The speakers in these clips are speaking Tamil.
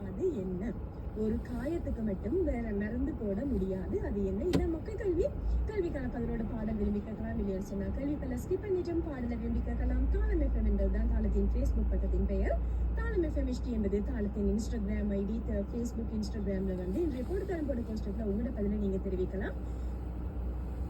அது என்ன? ஒரு காயத்துக்கு மட்டும் வேற மருந்து போட முடியாது, அது என்ன? இதை மக்கள் கல்விக்கான பதிலோட பாடல் விரும்பி கேட்கலாம். இல்லையோன்னு சொன்னா கல்வி பல ஸ்கிப் பண்ணிட்டும் பாடலை விரும்பி கேட்கலாம். தாளம் எஃப்எம் என்பதுதான் தாளத்தின் ஃபேஸ்புக் பக்கத்தின் பெயர். தாளம் எஃப்எம் HT என்பது தாளத்தின் இன்ஸ்டாகிராம் ஐடி. ஃபேஸ்புக் இன்ஸ்டாகிராம்ல இன்றைய போடுதரம் போட போஸ்டர்ல உங்களோட பதிலை நீங்க தெரிவிக்கலாம்.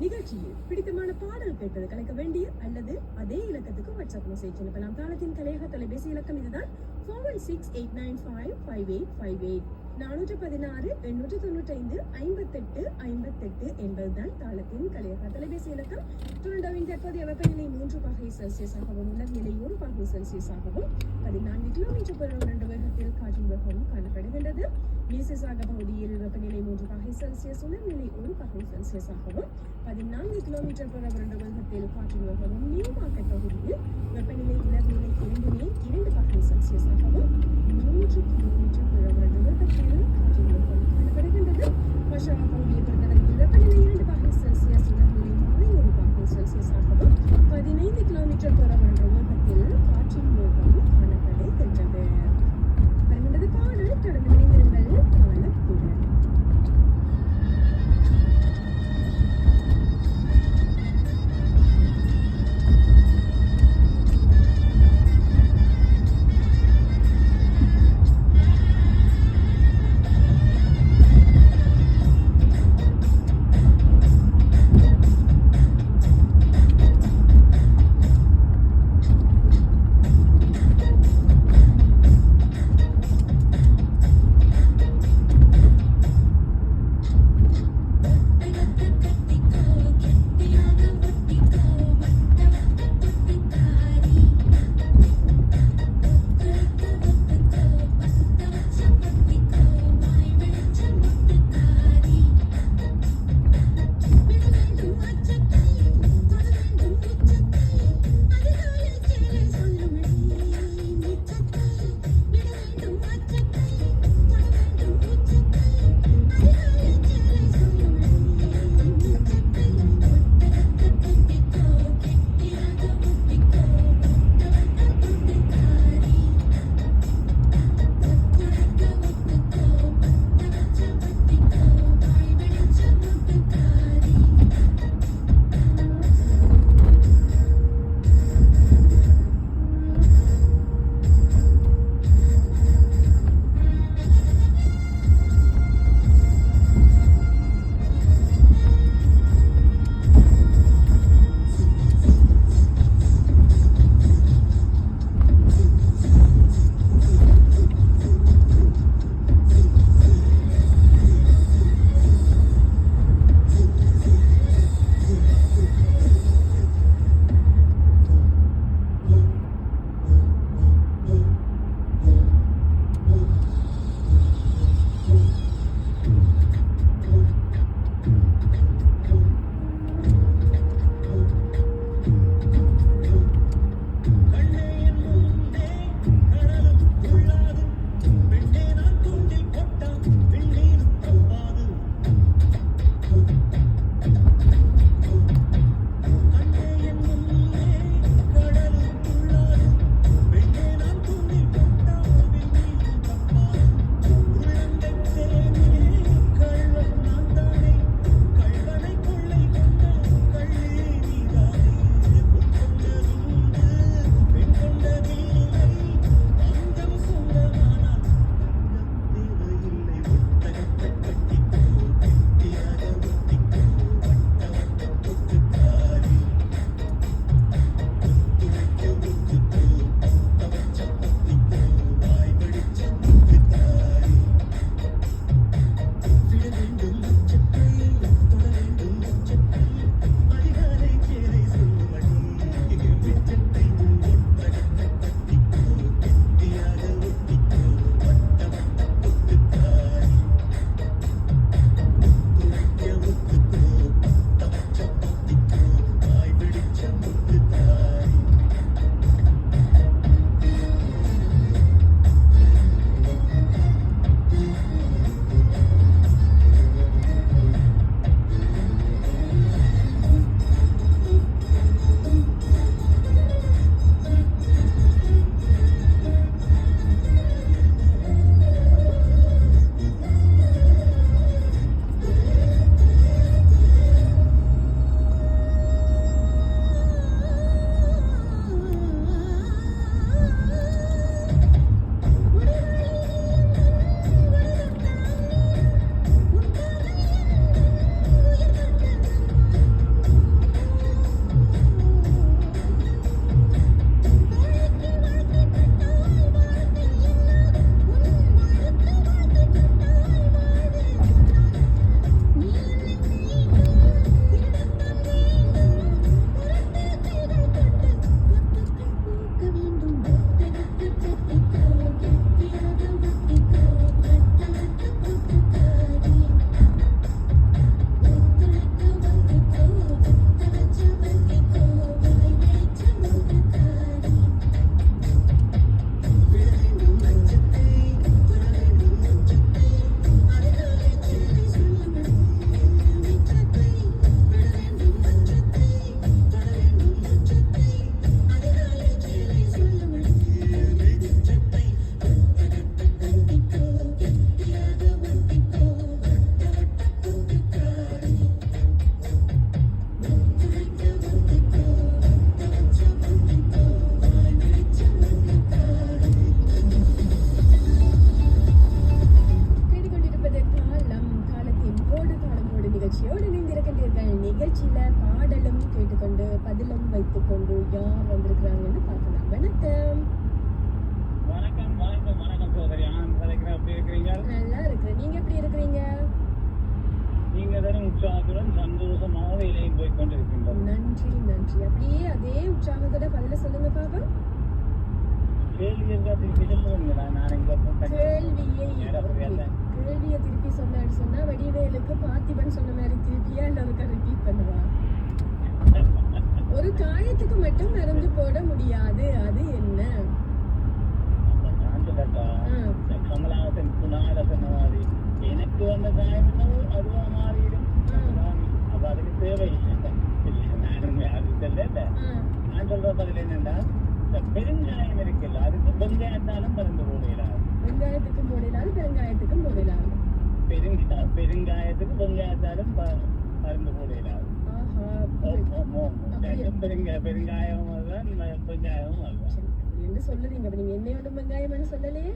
நிகழ்ச்சியில் பிடித்தமான பாடல் கேட்பது கலைக்க வேண்டிய அல்லது அதே இலக்கத்துக்கு வாட்ஸ்அப் மெசேஜ் அனுப்பலாம். தாளத்தின் கலையக தொலைபேசி இலக்கம் இதுதான் 4168955858 416-895-5858 என்பதுதான் தாளத்தின் கலையக தொலைபேசி இலக்கம். டொரண்டோவின் தற்போதைய வெப்பநிலை 3°C உலகிலை 1°C 14 kilometre per hour வேகத்தில் காற்றின் வேகம் காணப்படுகின்றது. மிசிசாக பகுதியில் வெப்பநிலை 3°C உலகிலை 1°C 14 kilometre per hour வேகத்தில் காற்றின் வேகமும். நியூ மார்க்கெட் பகுதியில் வெப்பநிலை உலகிலை 2°C 3 கிலோமீட்டர் per hour வேகத்தில் காற்றின் வேகம் காணப்படுகின்றது. வஷாவா பகுதியை பொறுத்தவரையில் வெப்பநிலை 2°C உலகிலை 3°C 15 kilometre per hour வேகத்தில் காற்றின் வேகம் காணப்படுகின்றது. வருகின்றது பாடல். தொடர்ந்து இணைந்திருங்கள் தாளத்துடன். நன்றி. அப்படியே அதே உற்சாகத்தோட பதில சொல்லுங்க பாப்பா. கேள்வியை திருப்பி சொன்னான்னு சொன்னா வடிவேலுக்கு பார்த்திபன் சொன்ன மாதிரி திருப்பியா இல்ல ஒருக்கா ரிப்பீட் பண்ணுவா? ஒரு காயத்துக்கு மட்டும் மருந்து போட முடியாது, அது என்ன? கமலஹாசன் குணாலசன் மாதிரி எனக்கு வந்த காயம் அதுவா மாறிடும். அப்ப அதுக்கு தேவை நான் சொல்ற பதில் என்னன்னா, இந்த பெருங்காயம் இருக்குல்ல, அதுக்கு வெங்காயத்தாலும் மருந்து போடலாம். வெங்காயத்துக்கும் போடலாம், பெருங்காயத்துக்கும் போடலாம். பெருங்காயத்துக்கு வெங்காயத்தாலும் மருந்து போடலாம். பெருங்காயம் வெங்காயமும் என்ன சொல்லுறீங்க? நீங்க என்னையோட வெங்காயம் சொல்லலையே.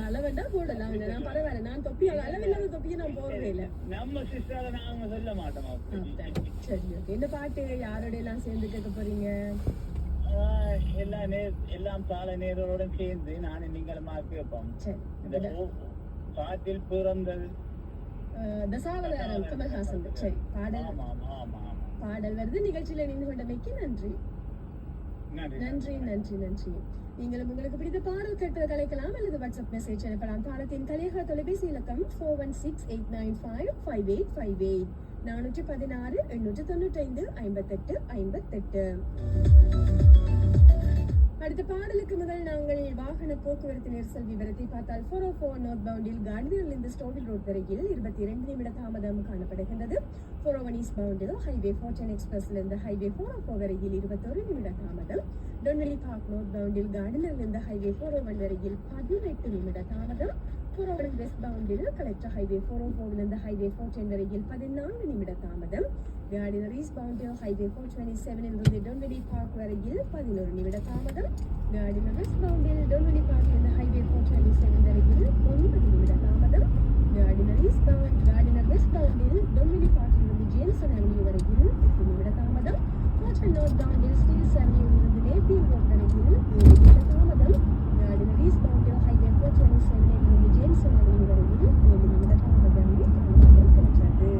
அளவெண்டா போடலாம், நான் பரவாயில்ல. நான் தொப்பி அளவில்லாத தொப்பியை நான் போடுறே இல்ல. நம்ம சிஸ்டர் நாங்க சொல்ல மாட்டோம். சரி, என்ன பாட்டு யாரோட எல்லாம் சேர்ந்து கேட்க போறீங்க? எல்லாம் கால நேரோட சேர்ந்து நானும் நீங்களும் கேட்போம். இந்த காற்றில் பிறந்தது தசாவதாரம் கமல்ஹாசன். சரி, பாடல் வருது. நிகழ்ச்சியில நின்று கொண்டமைக்கு நன்றி. நன்றி நன்றி நன்றி. நீங்களும் உங்களுக்கு பிடித்த பாடல் கேட்டு கலைக்கலாம் அல்லது வாட்ஸ்அப் மெசேஜ் அனுப்பலாம். பாடத்தின் கலையக தொலைபேசி இலக்கம் 4168955858 416 895 58 58. அடுத்த பாடலுக்கு முதல் நாங்கள் வாகன போக்குவரத்து நெரிசல் விவரத்தை பார்த்தால் 404 நார்த் பவுண்டில் காந்தியில் இருந்து ஸ்டோவில் ரோட் வரையில் 22 நிமிட தாமதம் காணப்படுகின்றது. 401 ஈஸ்ட் பவுண்டில் ஹைவே 410 எக்ஸ்பிரஸ்ல இருந்து ஹைவே 404 வரையில் 21 நிமிட தாமதம். டொன்வெலி பார்க் நார்த் பவுண்டில் கார்டனில் இருந்து ஹைவே 401 வரையில் 18 நிமிட தாமதம். 401 வெஸ்ட் பவுண்டில் கலெக்டர் ஹைவே 404 இருந்து ஹைவே 410 வரையில் 14 நிமிட தாமதம். கார்டினர் ஈஸ்ட் பவுண்டில் ஹைவே 427 இருந்து டொன்வெலி பார்க் வரையில் 11 நிமிட தாமதம். கார்டினர் வெஸ்ட் பவுண்டில் டொன்வெலி பார்க் இருந்து ஹைவே 427 வரையில் 9 நிமிட தாமதம். கார்டினர் வெஸ்ட் பவுண்டில் டொன்வெலி பார்க் இருந்து ஜேம்சன் அவென்யூ வரையில் 8 நிமிட தாமதம். நார்த் பவுண்டில் ஸ்டீல்ஸ் அவென்யூ இருந்து நேப்பியர் ரோட் வரையில் 7 நிமிட தாமதம். கார்டினர் ஈஸ்ட் பவுண்டில் ஹைவே 427 இருந்து ஜேம்சன் அவென்யூ வரையில் 7 நிமிட தாமதம் கிடைக்கிறது.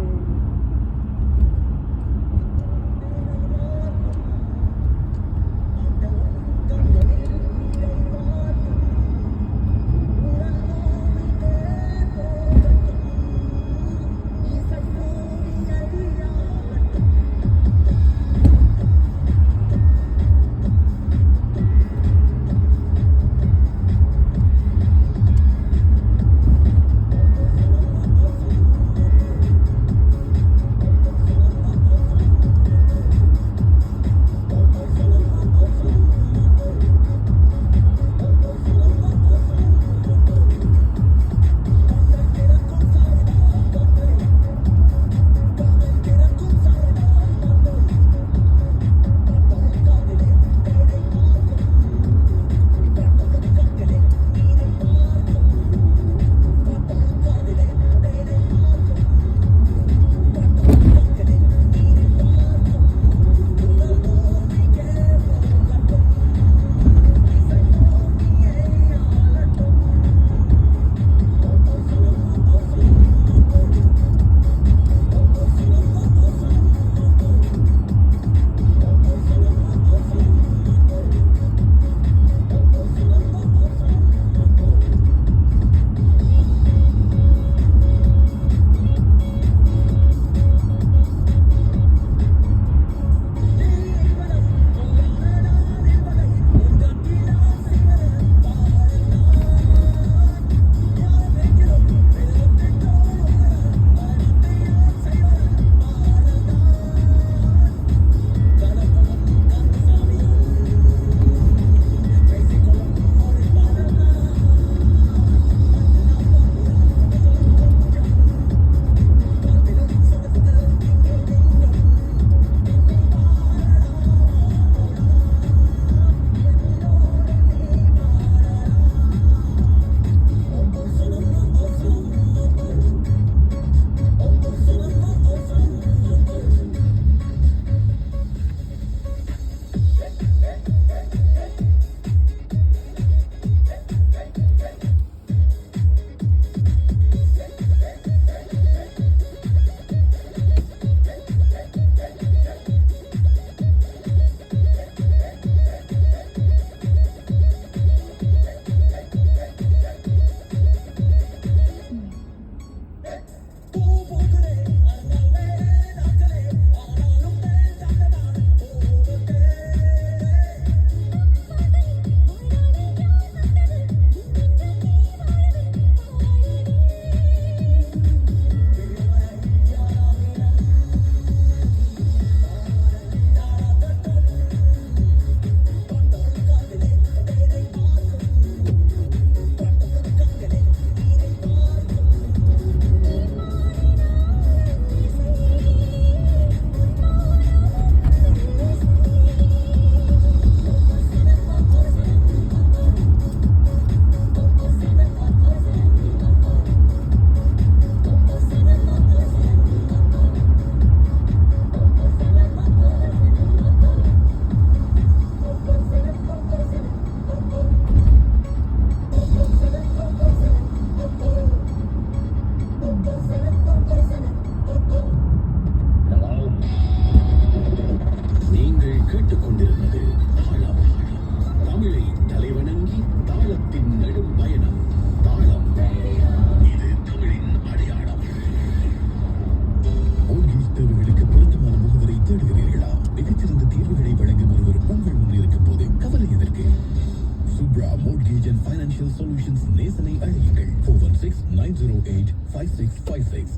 Mortgage and Financial Solutions நேசனை அழையுங்கள் 416-908-5656.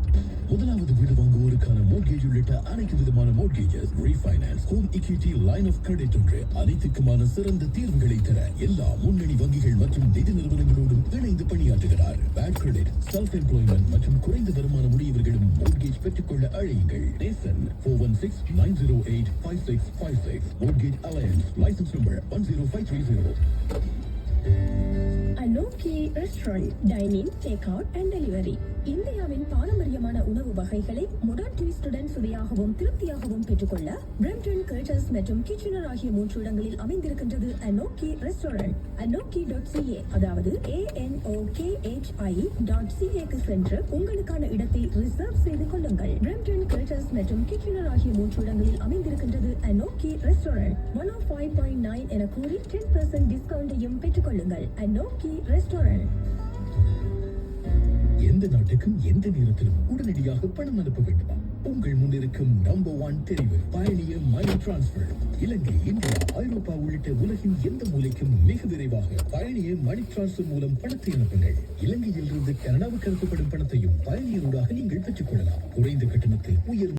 முதலாவது வீடு வாங்குவோருக்கான மோட்கேஜ் உள்ளிட்ட அனைத்து விதமான mortgages, refinance, home equity line of credit என்று அனைத்துக்குமான சிறந்த தீர்வுகளை தர எல்லா முன்னணி வங்கிகள் மற்றும் நிதி நிறுவனங்களோடும் இணைந்து பணியாற்றுகிறார். பேட் கிரெடிட், செல்ஃப் எம்ப்ளாய்மெண்ட் மற்றும் குறைந்த வருமானம் உடையவர்களும் மோட்கேஜ் பெற்றுக்கொள்ள அழையுங்கள். Nesan 416-908-5656. Mortgage Alliance, license number 10530. Anokhi restaurant, dining, take out and delivery. இந்தியாவின் பாரம்பரியமான உணவு வகைகளை மாடர்ன் ட்விஸ்டுடன் சுவையாகவும் திருப்தியாகவும் பெற்றுக்கொள்ள பிரம்டன், கர்ச்சஸ் மற்றும் கிச்சனர் ஆகிய 3 இடங்களில் அமைந்திருக்கின்றது அனோக்கி ரெஸ்டாரண்ட். anoki.ca, அதாவது ANOKHI.ca சென்று உங்களுக்கான இடத்தை ரிசர்வ் செய்து கொள்ளுங்கள். பிரம்டன், கர்ச்சஸ் மற்றும் கிச்சனர் ஆகிய 3 இடங்களில் அமைந்திருக்கின்றது அனோக்கி ரெஸ்டாரண்ட். 105.9 என கூறி 10% டிஸ்கவுண்டையும் பெற்றுக் கொள்ளுங்கள். அனோக்கி ரெஸ்டாரண்ட். எந்த நாட்டுக்கும் எந்த நேரத்திலும் உடனடியாக பணம் அனுப்ப வேண்டுமா? உங்கள் முன்னிருக்கும் நம்பர் 1 தெரிவு பயணியர் மணி டிரான்ஸ்ஃபர். இலங்கை, இந்தியா, ஐரோப்பா உள்ளிட்ட உலகின் எந்த மூலைக்கும் மிக விரைவாக பயணியர் மணி டிரான்ஸ்ஃபர் மூலம் பணத்தை அனுப்புங்கள். இலங்கையில் இருந்து கனடாவுக்கு அனுப்பப்படும் பணத்தையும் பயணியரோடாக நீங்கள் பெற்றுக் கொள்ளலாம். குறைந்த கட்டணத்தில் உயர்